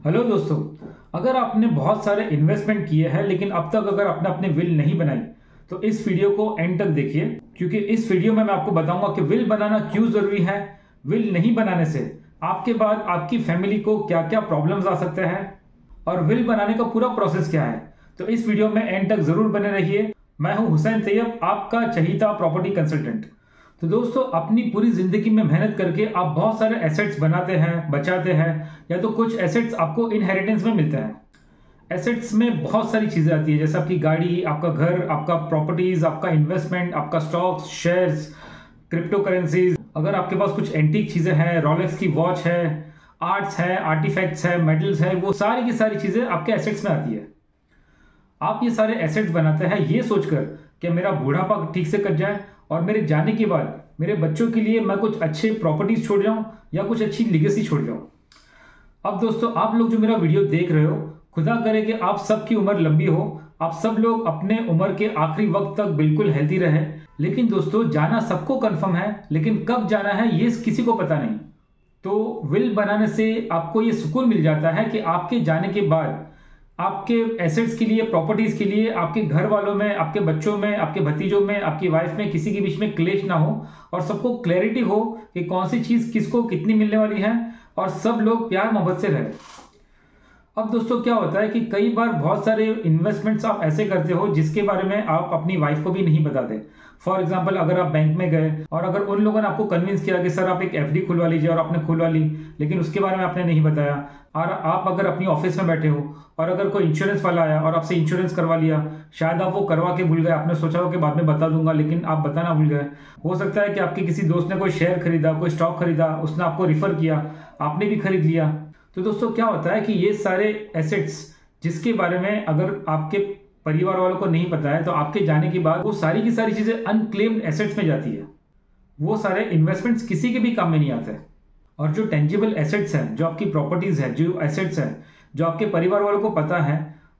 Hello दोस्तों, अगर आपने बहुत सारे इन्वेस्टमेंट किए हैं लेकिन अब तक अगर आपने अपने विल नहीं बनाई तो इस वीडियो को एंड तक देखिए, क्योंकि इस वीडियो में मैं आपको बताऊंगा कि विल बनाना क्यों जरूरी है। विल नहीं बनाने से आपके बाद आपकी फैमिली को क्या क्या प्रॉब्लम्स आ सकते हैं और विल बनाने का पूरा प्रोसेस क्या है। तो इस वीडियो में एंड तक जरूर बने रहिए। मैं हूं हुसैन तैयब, आपका चहीता प्रॉपर्टी कंसल्टेंट। तो दोस्तों, अपनी पूरी जिंदगी में मेहनत करके आप बहुत सारे एसेट्स बनाते हैं, बचाते हैं, या तो कुछ एसेट्स आपको इनहेरिटेंस में मिलते हैं। एसेट्स में बहुत सारी चीजें आती है, जैसे आपकी गाड़ी, आपका घर, आपका प्रॉपर्टीज, आपका इन्वेस्टमेंट, आपका स्टॉक्स, शेयर्स, क्रिप्टो करेंसीज। अगर आपके पास कुछ एंटीक चीजें हैं, रोलेक्स की वॉच है, आर्ट्स है, आर्टिफैक्ट्स है, मेटल्स है, वो सारी की सारी चीजें आपके एसेट्स में आती है। आप ये सारे एसेट्स बनाते हैं ये सोचकर कि मेरा बुढ़ापा ठीक से कट जाए और मेरे जाने के बाद मेरे बच्चों के लिए मैं कुछ अच्छे प्रॉपर्टीज छोड़ जाऊं या कुछ अच्छी लिगेसी छोड़ जाऊं। अब दोस्तों, आप लोग जो मेरा वीडियो देख रहे हो, खुदा करे कि आप सबकी उम्र लंबी हो, आप सब लोग अपने उम्र के आखिरी वक्त तक बिल्कुल हेल्दी रहे। लेकिन दोस्तों, जाना सबको कंफर्म है, लेकिन कब जाना है ये किसी को पता नहीं। तो विल बनाने से आपको ये सुकून मिल जाता है कि आपके जाने के बाद आपके एसेट्स के लिए, प्रॉपर्टीज के लिए, आपके घर वालों में, आपके बच्चों में, आपके भतीजों में, आपकी वाइफ में किसी के बीच में क्लेश ना हो और सबको क्लैरिटी हो कि कौन सी चीज किसको कितनी मिलने वाली है और सब लोग प्यार मोहब्बत से रहे। अब दोस्तों, क्या होता है कि कई बार बहुत सारे इन्वेस्टमेंट्स आप ऐसे करते हो जिसके बारे में आप अपनी वाइफ को भी नहीं बताते। फॉर एग्जाम्पल, अगर आप बैंक में गए और अगर उन लोगों ने आपको कन्विंस किया कि सर आप एक एफडी खुलवा लीजिए, और आपने खुलवा ली, लेकिन उसके बारे में आपने नहीं बताया। और आप अगर अपनी ऑफिस में बैठे हो और अगर कोई इंश्योरेंस वाला आया और आपसे इंश्योरेंस करवा लिया, शायद आप वो करवा के भूल गए, आपने सोचा हो कि बाद में बता दूंगा, लेकिन आप बताना भूल गए। हो सकता है कि आपके किसी दोस्त ने कोई शेयर खरीदा, कोई स्टॉक खरीदा, उसने आपको रिफर किया, आपने भी खरीद लिया। तो दोस्तों, क्या होता है कि ये सारे एसेट्स जिसके बारे में अगर आपके परिवार वालों को नहीं पता है तो आपके जाने के बाद वो सारी की सारी चीजें अनक्लेम्ड एसेट्स में जाती है। वो सारे इन्वेस्टमेंट्स किसी के भी काम में नहीं आते। और जो टेंजिबल एसेट्स हैं, जो आपकी प्रॉपर्टीज है, जो एसेट्स हैं, जो आपके परिवार वालों को पता है,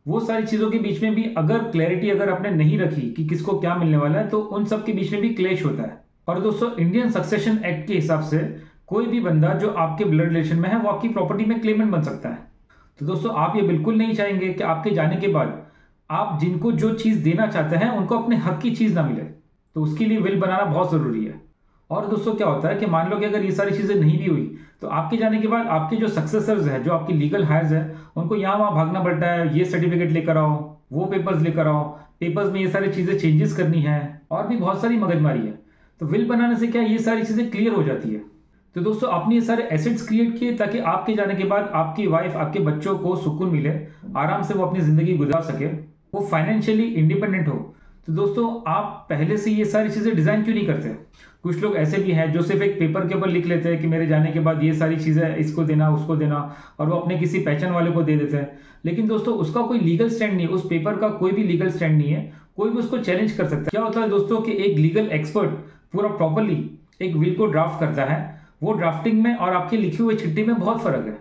वो सारी चीजों के बीच में भी अगर क्लैरिटी अगर आपने नहीं रखी कि किसको क्या मिलने वाला है, तो उन सब के बीच में भी क्लेश होता है। और दोस्तों, इंडियन सक्सेशन एक्ट के हिसाब से कोई भी बंदा जो आपके ब्लड रिलेशन में है वो आपकी प्रॉपर्टी में क्लेमेंट बन सकता है। तो दोस्तों, आप ये बिल्कुल नहीं चाहेंगे कि आपके जाने के बाद आप जिनको जो चीज देना चाहते हैं उनको अपने हक की चीज ना मिले। तो उसके लिए विल बनाना बहुत जरूरी है। और दोस्तों, क्या होता है कि मान लो कि अगर ये सारी चीजें नहीं भी हुई तो आपके जाने के बाद आपके जो सक्सेसर्स है, जो आपकी लीगल हायर्स है, उनको यहाँ वहां भागना पड़ता है। ये सर्टिफिकेट लेकर आओ, वो पेपर्स लेकर आओ, पेपर्स में ये सारी चीजें चेंजेस करनी है, और भी बहुत सारी मगजमारी है। तो विल बनाने से क्या ये सारी चीजें क्लियर हो जाती है। तो दोस्तों, आपने ये सारे एसेट्स क्रिएट किए ताकि आपके जाने के बाद आपकी वाइफ, आपके बच्चों को सुकून मिले, आराम से वो अपनी जिंदगी गुजार सके, वो फाइनेंशियली इंडिपेंडेंट हो। तो दोस्तों, आप पहले से ये सारी चीजें डिजाइन क्यों नहीं करते? कुछ लोग ऐसे भी हैं जो सिर्फ एक पेपर के ऊपर लिख लेते हैं कि मेरे जाने के बाद ये सारी चीजें इसको देना, उसको देना, और वो अपने किसी पहचान वाले को दे देते हैं। लेकिन दोस्तों, उसका कोई लीगल स्टैंड नहीं है, उस पेपर का कोई भी लीगल स्टैंड नहीं है, कोई भी उसको चैलेंज कर सकता है। क्या होता है दोस्तों कि एक लीगल एक्सपर्ट पूरा प्रॉपरली एक विल को ड्राफ्ट करता है। वो ड्राफ्टिंग में और आपकी लिखी हुई चिट्ठी में बहुत फर्क है।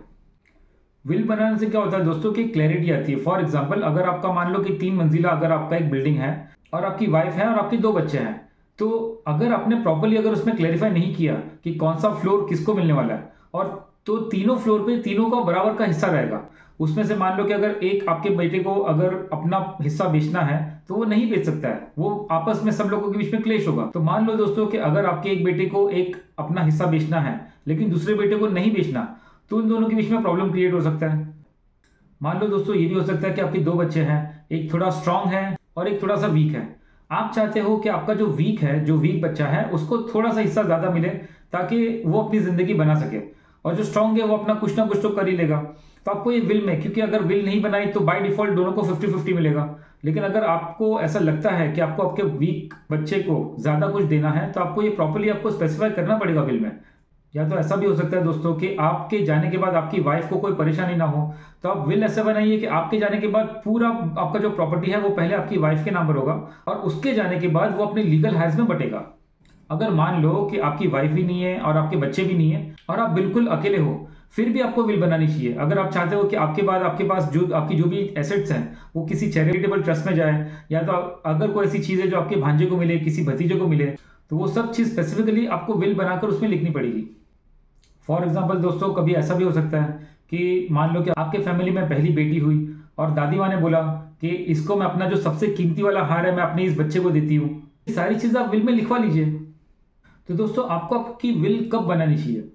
विल बनाने से क्या होता है दोस्तों कि क्लैरिटी आती है। फॉर एग्जांपल, अगर आपका मान लो कि 3 मंजिला अगर आपका एक बिल्डिंग है और आपकी वाइफ है और आपके 2 बच्चे हैं, तो अगर आपने प्रॉपरली अगर उसमें क्लैरिफाई नहीं किया कि कौन सा फ्लोर किसको मिलने वाला है, और तो तीनों फ्लोर पे तीनों का बराबर का हिस्सा रहेगा। उसमें से मान लो कि अगर एक आपके बेटे को अगर अपना हिस्सा बेचना है तो वो नहीं बेच सकता है, वो आपस में सब लोगों के बीच में क्लेश होगा। तो मान लो दोस्तों कि अगर आपके एक बेटे को एक अपना हिस्सा बेचना है लेकिन दूसरे बेटे को नहीं बेचना, तो उन दोनों के बीच में प्रॉब्लम क्रिएट हो सकता है। मान लो दोस्तों, ये भी हो सकता है कि आपके 2 बच्चे हैं, एक थोड़ा स्ट्रांग है और एक थोड़ा सा वीक है। आप चाहते हो कि आपका जो वीक है, जो वीक बच्चा है, उसको थोड़ा सा हिस्सा ज्यादा मिले ताकि वो अपनी जिंदगी बना सके, और जो स्ट्रांग है वो अपना कुछ ना कुछ तो कर ही लेगा। तो आपको ये विल में, क्योंकि अगर विल नहीं बनाई तो बाय डिफॉल्ट दोनों को 50-50 मिलेगा। लेकिन अगर आपको ऐसा लगता है कि आपको आपके वीक बच्चे को ज्यादा कुछ देना है तो आपको ये प्रॉपर्ली आपको स्पेसिफाई करना पड़ेगा विल में। या तो ऐसा भी हो सकता है दोस्तों कि आपके जाने के बाद आपकी वाइफ को कोई परेशानी ना हो, तो आप विल ऐसे बनाइए कि आपके जाने के बाद पूरा आपका जो प्रॉपर्टी है वो पहले आपकी वाइफ के नाम पर होगा और उसके जाने के बाद वो अपने लीगल हायर्स में बटेगा। अगर मान लो कि आपकी वाइफ भी नहीं है और आपके बच्चे भी नहीं है और आप बिल्कुल अकेले हो, फिर भी आपको विल बनानी चाहिए। अगर आप चाहते हो कि आपके बाद आपके पास जो आपकी जो भी एसेट्स हैं वो किसी चैरिटेबल ट्रस्ट में जाए, या तो अगर कोई ऐसी चीज है जो आपके भांजे को मिले, किसी भतीजे को मिले, तो वो सब चीज स्पेसिफिकली आपको विल बनाकर उसमें लिखनी पड़ेगी। फॉर एग्जाम्पल दोस्तों, कभी ऐसा भी हो सकता है कि मान लो कि आपके फैमिली में पहली बेटी हुई और दादी माँ ने बोला कि इसको मैं अपना जो सबसे कीमती वाला हार है मैं अपने इस बच्चे को देती हूँ, ये सारी चीजें आप विल में लिखवा लीजिए। तो दोस्तों आपको आपकी विल कब बनानी चाहिए?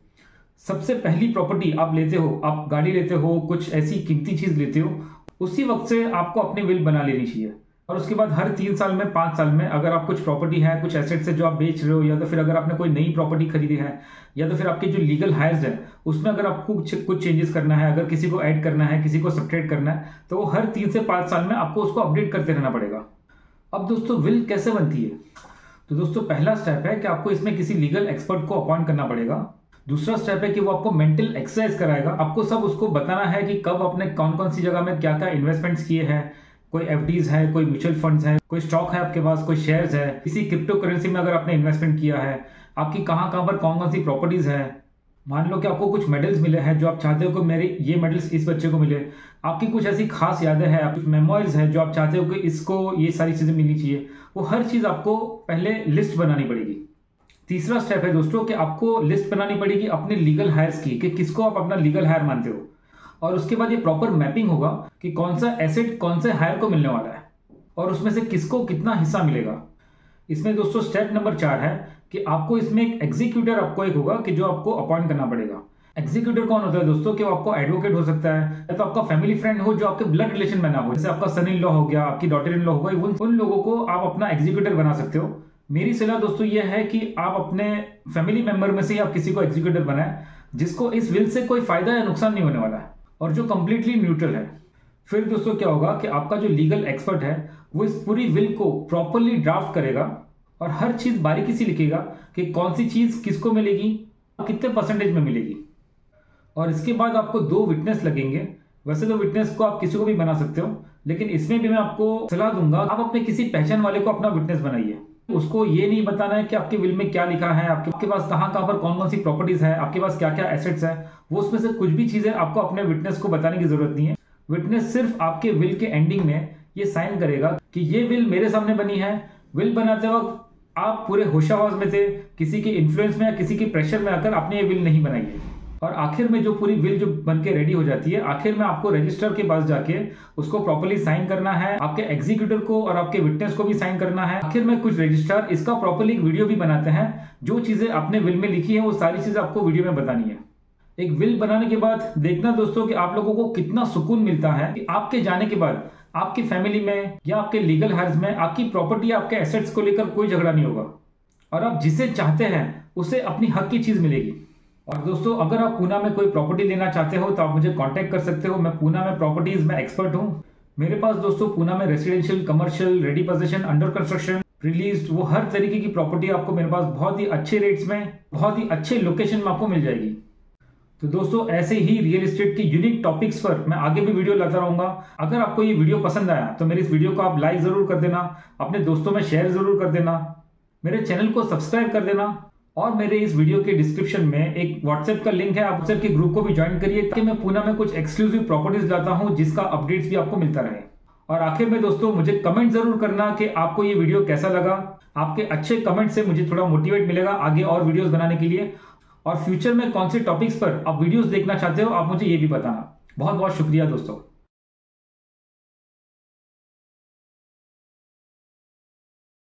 सबसे पहली प्रॉपर्टी आप लेते हो, आप गाड़ी लेते हो, कुछ ऐसी कीमती चीज लेते हो, उसी वक्त से आपको अपनी विल बना लेनी चाहिए। और उसके बाद हर 3 साल में 5 साल में अगर आप कुछ प्रॉपर्टी है, कुछ एसेट्स है जो आप बेच रहे हो, या तो फिर अगर आपने कोई नई प्रॉपर्टी खरीदी है, या तो फिर आपके जो लीगल हायर्स है उसमें अगर आपको कुछ चेंजेस करना है, अगर किसी को ऐड करना है, किसी को सब्ट्रैक्ट करना है, तो वो हर 3 से 5 साल में आपको उसको अपडेट करते रहना पड़ेगा। अब दोस्तों विल कैसे बनती है? तो दोस्तों पहला स्टेप है कि आपको इसमें किसी लीगल एक्सपर्ट को अपॉइंट करना पड़ेगा। दूसरा स्टेप है कि वो आपको मेंटल एक्सरसाइज कराएगा, आपको सब उसको बताना है कि कब आपने कौन कौन सी जगह में क्या क्या इन्वेस्टमेंट्स किए हैं, कोई एफडीज है, कोई म्यूचुअल फंड्स है, कोई स्टॉक है आपके पास, कोई शेयर्स है, किसी क्रिप्टो करेंसी में अगर आपने इन्वेस्टमेंट किया है, आपकी कहाँ कहाँ पर कौन कौन सी प्रॉपर्टीज है। मान लो कि आपको कुछ मेडल्स मिले हैं जो आप चाहते हो कि मेरे ये मेडल्स इस बच्चे को मिले, आपकी कुछ ऐसी खास यादें हैं, आपकी मेमोरीज है जो आप चाहते हो कि इसको ये सारी चीजें मिलनी चाहिए, वो हर चीज आपको पहले लिस्ट बनानी पड़ेगी। तीसरा स्टेप है दोस्तों कि आपको लिस्ट बनानी पड़ेगी अपने लीगल हायर्स की, कि किसको आप अपना लीगल हायर मानते हो। और उसके बाद ये प्रॉपर मैपिंग होगा कि कौन सा एसेट कौन से हायर को मिलने वाला है और उसमें से किसको कितना हिस्सा मिलेगा। इसमें दोस्तों स्टेप नंबर 4 है कि आपको इसमें एक एग्जीक्यूटर आपको एक होगा कि जो आपको अपॉइंट करना पड़ेगा। एग्जीक्यूटर कौन होता है दोस्तों? कि वो आपको एडवोकेट हो सकता है, या तो आपका फैमिली फ्रेंड हो जो आपके ब्लड रिलेशन में ना हो, जैसे आपका सन इन लॉ हो गया, आपकी डॉटर इन लॉ हो गई, उन लोगों को आप अपना एग्जीक्यूटर बना सकते हो। मेरी सलाह दोस्तों ये है कि आप अपने फैमिली मेंबर में से ही आप किसी को एग्जीक्यूटर बनाएं जिसको इस विल से कोई फायदा या नुकसान नहीं होने वाला है और जो कंप्लीटली न्यूट्रल है। फिर दोस्तों क्या होगा कि आपका जो लीगल एक्सपर्ट है वो इस पूरी विल को प्रॉपरली ड्राफ्ट करेगा और हर चीज बारीकी से लिखेगा कि कौन सी चीज किसको मिलेगी, कितने परसेंटेज में मिलेगी। और इसके बाद आपको 2 विटनेस लगेंगे। वैसे तो विटनेस को आप किसी को भी बना सकते हो, लेकिन इसमें भी मैं आपको सलाह दूंगा आप अपने किसी पहचान वाले को अपना विटनेस बनाइए। उसको ये नहीं बताना है कि आपके विल में क्या लिखा है, आपके पास कहाँ कहाँ पर कौन कौन सी प्रॉपर्टीज है, आपके पास क्या क्या एसेट्स है, वो उसमें से कुछ भी चीजें आपको अपने विटनेस को बताने की जरूरत नहीं है। विटनेस सिर्फ आपके विल के एंडिंग में ये साइन करेगा कि ये विल मेरे सामने बनी है। विल बनाते वक्त आप पूरे होशाबाज में थे, किसी के इन्फ्लुएंस में या किसी के प्रेशर में आकर आपने ये विल नहीं बनाई है। और आखिर में जो पूरी विल जो बन के रेडी हो जाती है, आखिर में आपको रजिस्टर के पास जाके उसको प्रॉपर्ली साइन करना है, आपके एग्जीक्यूटर को और आपके विटनेस को भी साइन करना है। आखिर में कुछ रजिस्ट्रार इसका प्रॉपर्ली एक वीडियो भी बनाते हैं, जो चीजें आपने विल में लिखी है वो सारी चीजें आपको वीडियो में बतानी है। एक विल बनाने के बाद देखना दोस्तों कि आप लोगों को कितना सुकून मिलता है कि आपके जाने के बाद आपकी फैमिली में या आपके लीगल हायर्स में आपकी प्रॉपर्टी, आपके एसेट्स को लेकर कोई झगड़ा नहीं होगा और आप जिसे चाहते हैं उसे अपनी हक की चीज मिलेगी। और दोस्तों अगर आप पूना में कोई प्रॉपर्टी लेना चाहते हो तो आप मुझे कांटेक्ट कर सकते हो। मैं पूना में प्रॉपर्टीज में एक्सपर्ट हूं। मेरे पास दोस्तों पूना में residential, commercial, ready position, under construction, release, वो हर तरीके की प्रॉपर्टी आपको मेरे पास बहुत ही अच्छे रेट्स में, बहुत ही अच्छे लोकेशन में आपको मिल जाएगी। तो दोस्तों ऐसे ही रियल एस्टेट के यूनिक टॉपिक्स पर मैं आगे भी वीडियो लाता रहूंगा। अगर आपको ये वीडियो पसंद आया तो मेरे इस वीडियो को आप लाइक जरूर कर देना, अपने दोस्तों में शेयर जरूर कर देना, मेरे चैनल को सब्सक्राइब कर देना और मेरे इस वीडियो के डिस्क्रिप्शन में एक व्हाट्सएप का लिंक है, आप व्हाट्सएप के ग्रुप को भी ज्वाइन करिए ताकि मैं पूना में कुछ एक्सक्लूसिव प्रॉपर्टीज लाता हूं जिसका अपडेट्स भी आपको मिलता रहे। और आखिर में दोस्तों मुझे कमेंट जरूर करना कि आपको ये वीडियो कैसा लगा। आपके अच्छे कमेंट से मुझे थोड़ा मोटिवेट मिलेगा आगे और वीडियोस बनाने के लिए। और फ्यूचर में कौन से टॉपिक्स पर आप वीडियोस देखना चाहते हो आप मुझे ये भी बताना। बहुत बहुत शुक्रिया दोस्तों।